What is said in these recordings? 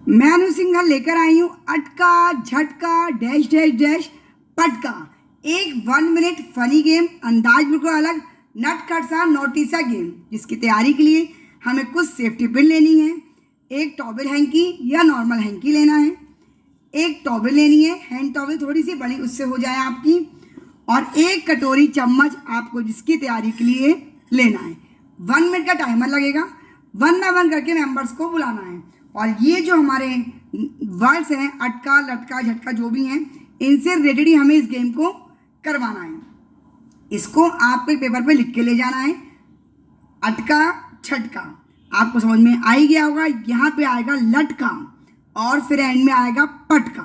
मैं अनु सिंघल लेकर आई हूँ अटका झटका डैश डैश डैश पटका। एक 1 मिनट फनी गेम, अंदाज बिल्कुल अलग, नटखट सा नोटी सा गेम, जिसकी तैयारी के लिए हमें कुछ सेफ्टी पिन लेनी है, एक टॉवल हैंकी या नॉर्मल हैंकी लेना है, एक टॉवल लेनी है, हैंड टॉवल थोड़ी सी बड़ी उससे हो जाए आपकी, और एक कटोरी चम्मच आपको जिसकी तैयारी के लिए लेना है। 1 मिनट का टाइमर लगेगा, 1 बाय 1 करके मेंबर्स को बुलाना है। और ये जो हमारे वर्ड्स हैं अटका लटका झटका जो भी हैं, इनसे रिलेटेड ही हमें इस गेम को करवाना है। इसको आपको एक पेपर पे लिख के ले जाना है। अटका झटका आपको समझ में आ ही गया होगा। यहाँ पे आएगा लटका और फिर एंड में आएगा पटका।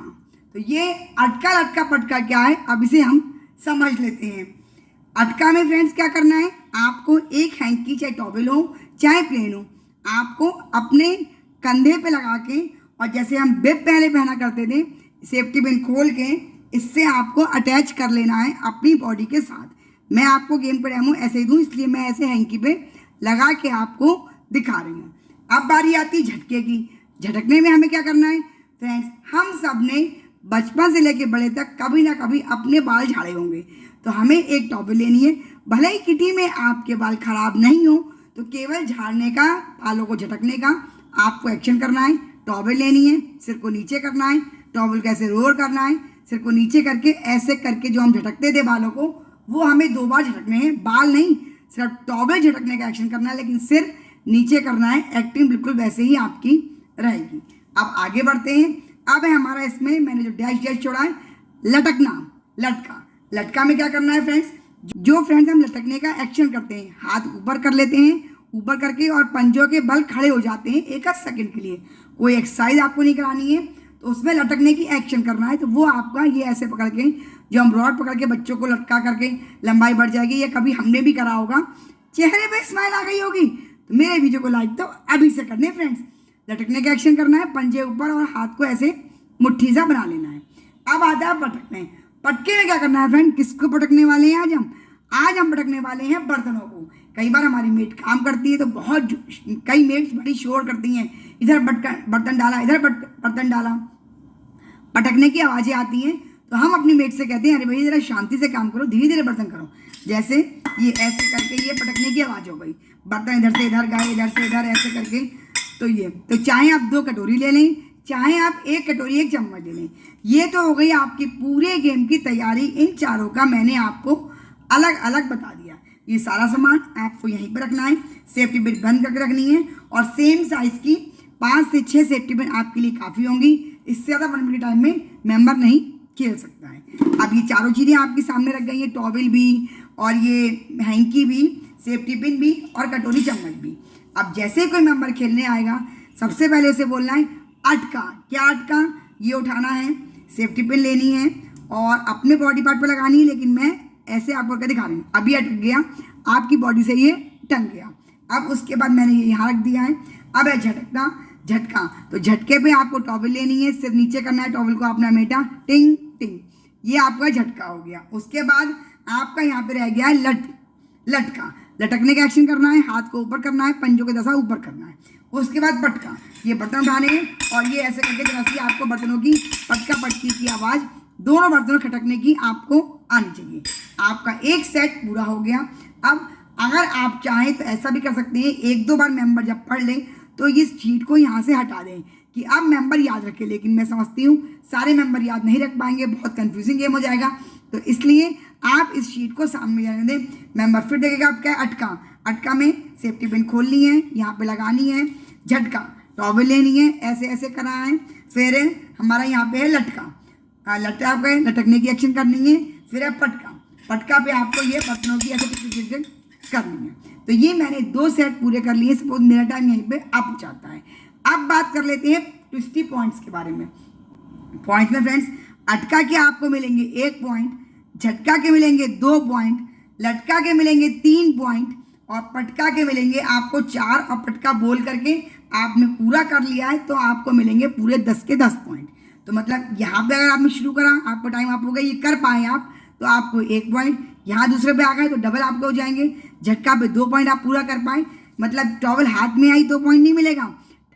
तो ये अटका लटका पटका क्या है, अब इसे हम समझ लेते हैं। अटका में फ्रेंड्स क्या करना है, आपको एक हैंकी चाहे टॉवल हो चाहे प्लेन हो, आपको अपने कंधे पे लगा के, और जैसे हम बिब पहले पहना करते थे सेफ्टी पिन खोल के, इससे आपको अटैच कर लेना है अपनी बॉडी के साथ। मैं आपको गेम का डेमो ऐसे ही दूँ, इसलिए मैं ऐसे हैंकी पे लगा के आपको दिखा रही हूँ। अब बारी आती झटके की। झटकने में हमें क्या करना है फ्रेंड्स, हम सब ने बचपन से लेके बड़े तक कभी ना कभी अपने बाल झाड़े होंगे, तो हमें एक टॉवल लेनी है। भले ही किटी में आपके बाल खराब नहीं हो, तो केवल झाड़ने का, बालों को झटकने का आपको एक्शन करना है। टॉवल लेनी है, सिर को नीचे करना है, टॉवल को ऐसे रोल करना है, सिर को नीचे करके ऐसे करके जो हम झटकते थे बालों को, वो हमें 2 बार झटकने हैं। बाल नहीं, सिर्फ टॉवल झटकने का एक्शन करना है, लेकिन सिर नीचे करना है। एक्टिंग बिल्कुल वैसे ही आपकी रहेगी। अब आगे बढ़ते हैं। अब है हमारा इसमें मैंने जो डैश डैश छोड़ा है लटकना, लटका। लटका में क्या करना है फ्रेंड्स, जो फ्रेंड्स हम लटकने का एक्शन करते हैं, हाथ ऊपर कर लेते हैं, ऊपर करके और पंजों के बल खड़े हो जाते हैं एक आध सेकंड के लिए। कोई एक्सरसाइज आपको नहीं करानी है, तो उसमें लटकने की एक्शन करना है। तो वो आपका ये ऐसे पकड़ के, जो हम रॉड पकड़ के बच्चों को लटका करके लंबाई बढ़ जाएगी, ये कभी हमने भी करा होगा। चेहरे पे स्माइल आ गई होगी, तो मेरे वीडियो को लाइक तो अभी से करने फ्रेंड्स। लटकने का एक्शन करना है, पंजे ऊपर और हाथ को ऐसे मुट्ठी सा बना लेना है। अब आता है पटकने। पटके में क्या करना है फ्रेंड, किसको पटकने वाले हैं आज हम पटकने वाले हैं बर्तनों को। कई बार हमारी मेट काम करती है तो कई मेट्स बड़ी शोर करती हैं, इधर बर्तन डाला, इधर बर्तन डाला, पटकने की आवाज़ें आती हैं। तो हम अपनी मेट से कहते हैं, अरे भाई ज़रा शांति से काम करो, धीरे धीरे बर्तन करो। जैसे ये ऐसे करके ये पटकने की आवाज़ हो गई, बर्तन इधर से इधर गए, इधर से इधर ऐसे करके। तो चाहे आप 2 कटोरी ले लें, चाहे आप 1 कटोरी 1 चम्मच ले लें। ये तो हो गई आपकी पूरे गेम की तैयारी। इन चारों का मैंने आपको अलग अलग बता दिया। ये सारा सामान आपको यहीं पर रखना है, सेफ्टी पिन बंद करके रखनी है, और सेम साइज़ की 5 से 6 सेफ्टी पिन आपके लिए काफ़ी होंगी। इससे ज़्यादा 1 मिनट के टाइम में मेंबर नहीं खेल सकता है। अब ये चारों चीज़ें आपके सामने रख गई हैं, टॉवल भी और ये हैंकी भी, सेफ्टी पिन भी और कटोरी चम्मच भी। अब जैसे कोई मेंबर खेलने आएगा, सबसे पहले उसे बोलना है अटका। क्या अटका, ये उठाना है, सेफ्टी पिन लेनी है और अपने बॉडी पार्ट पर लगानी है, लेकिन मैं ऐसे आपको करके दिखा रही हूँ। अभी अटक गया, आपकी बॉडी से ये टंग गया। अब उसके बाद मैंने ये यहाँ रख दिया है। अब है झटकना, झटका। तो झटके पे आपको टॉवल लेनी है, सिर नीचे करना है, टॉवल को अपना मेटा, टिंग टिंग, ये आपका झटका हो गया। उसके बाद आपका यहाँ पे रह गया है लटका। लटकने का एक्शन करना है, हाथ को ऊपर करना है, पंजों के दसा ऊपर करना है। उसके बाद पटका, ये बर्तन उठाने हैं और ये ऐसे करके जरा सी आपको बर्तनों की पटका पटकी की आवाज़, दोनों बर्तनों खटकने की आपको आनी चाहिए। आपका एक सेट पूरा हो गया। अब अगर आप चाहें तो ऐसा भी कर सकते हैं, 1-2 बार मेंबर जब पढ़ लें तो इस शीट को यहाँ से हटा दें कि अब मेंबर याद रखें। लेकिन मैं समझती हूँ सारे मेंबर याद नहीं रख पाएंगे, बहुत कंफ्यूजिंग गेम हो जाएगा, तो इसलिए आप इस शीट को सामने जाने दें। मेंबर फिर देखेगा आप क्या है अटका। अटका में सेफ्टी पिन खोलनी है, यहाँ पे लगानी है। झटका, टॉवल लेनी है, ऐसे ऐसे करना है। फिर हमारा यहाँ पे है लटका, लटका पे लटकने की एक्शन करनी है। फिर है पटका, पटका पे आपको ये बर्तनों की ऐसे करनी है। तो ये मैंने 2 सेट पूरे कर लिए। सपोज मेरा टाइम यहीं पे आप जाता है। अब बात कर लेते हैं ट्विस्टी पॉइंट्स के बारे में। पॉइंट्स में फ्रेंड्स, अटका के आपको मिलेंगे 1 पॉइंट, झटका के मिलेंगे 2 पॉइंट, लटका के मिलेंगे 3 पॉइंट और पटका के मिलेंगे आपको 4। और पटका बोल करके आपने पूरा कर लिया है तो आपको मिलेंगे पूरे 10 के 10 पॉइंट। तो मतलब यहाँ पे अगर आपने शुरू करा, आपको टाइम आप हो गया, ये कर पाए आप, तो आपको 1 पॉइंट। यहाँ दूसरे पे आ गए तो डबल आपको हो जाएंगे। झटका पे 2 पॉइंट आप पूरा कर पाए, मतलब टॉवल हाथ में आई 2 पॉइंट नहीं मिलेगा,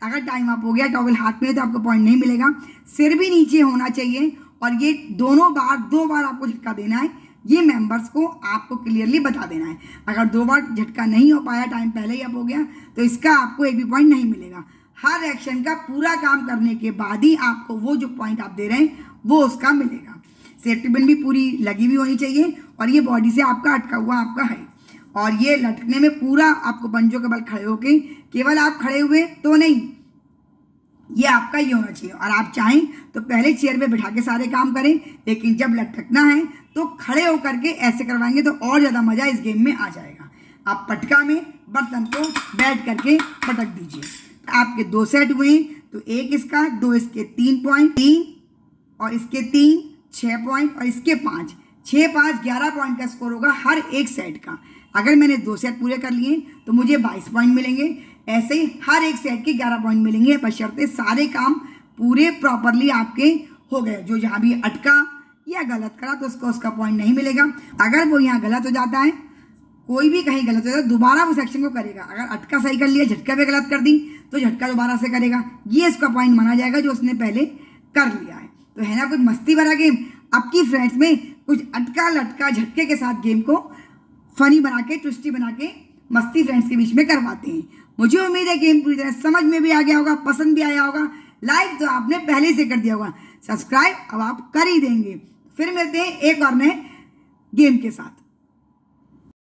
अगर टाइम अप हो गया, टॉवल हाथ में है, तो आपको पॉइंट नहीं मिलेगा। सिर भी नीचे होना चाहिए और ये दोनों बार 2 बार आपको झटका देना है। ये मेंबर्स को आपको क्लियरली बता देना है। अगर 2 बार झटका नहीं हो पाया, टाइम पहले ही अप हो गया, तो इसका आपको एक भी पॉइंट नहीं मिलेगा। हर एक्शन का पूरा काम करने के बाद ही आपको वो जो पॉइंट आप दे रहे हैं वो उसका मिलेगा। सेफ्टी पिन भी पूरी लगी हुई होनी चाहिए और ये बॉडी से आपका अटका हुआ आपका है। और ये लटकने में पूरा आपको पंजों के बल खड़े होके, केवल आप खड़े हुए तो नहीं, ये आपका ये होना चाहिए। और आप चाहें तो पहले चेयर पे बैठा के सारे काम करें, लेकिन जब लटकना है तो खड़े होकर के ऐसे करवाएंगे तो और ज़्यादा मज़ा इस गेम में आ जाएगा। आप पटका में बर्तन को बैठ करके पटक दीजिए। आपके 2 सेट हुए, तो 1 इसका, 2 इसके 3 पॉइंट, 3 और इसके 3 6 पॉइंट और इसके 5, 6 5 11 पॉइंट का स्कोर होगा हर एक सेट का। अगर मैंने 2 सेट पूरे कर लिए तो मुझे 22 पॉइंट मिलेंगे। ऐसे ही हर एक सेट के 11 पॉइंट मिलेंगे, बशर्ते सारे काम पूरे प्रॉपरली आपके हो गए। जो जहाँ भी अटका या गलत करा तो उसका पॉइंट नहीं मिलेगा। अगर वो यहाँ गलत हो जाता है, कोई भी कहीं गलत हो जाता है, दोबारा वो सेक्शन को करेगा। अगर अटका सही कर लिया, झटका पे गलत कर दी, तो झटका दोबारा से करेगा। ये इसका पॉइंट माना जाएगा जो उसने पहले कर लिया है। तो है ना कुछ मस्ती भरा गेम। अब की फ्रेंड्स में कुछ अटका लटका झटके के साथ गेम को फनी बना के, ट्विस्टी बना के मस्ती फ्रेंड्स के बीच में करवाते हैं। मुझे उम्मीद है गेम पूरी तरह समझ में भी आ गया होगा, पसंद भी आया होगा। लाइक तो आपने पहले से कर दिया होगा, सब्सक्राइब अब आप कर ही देंगे। फिर मिलते हैं एक और नए गेम के साथ।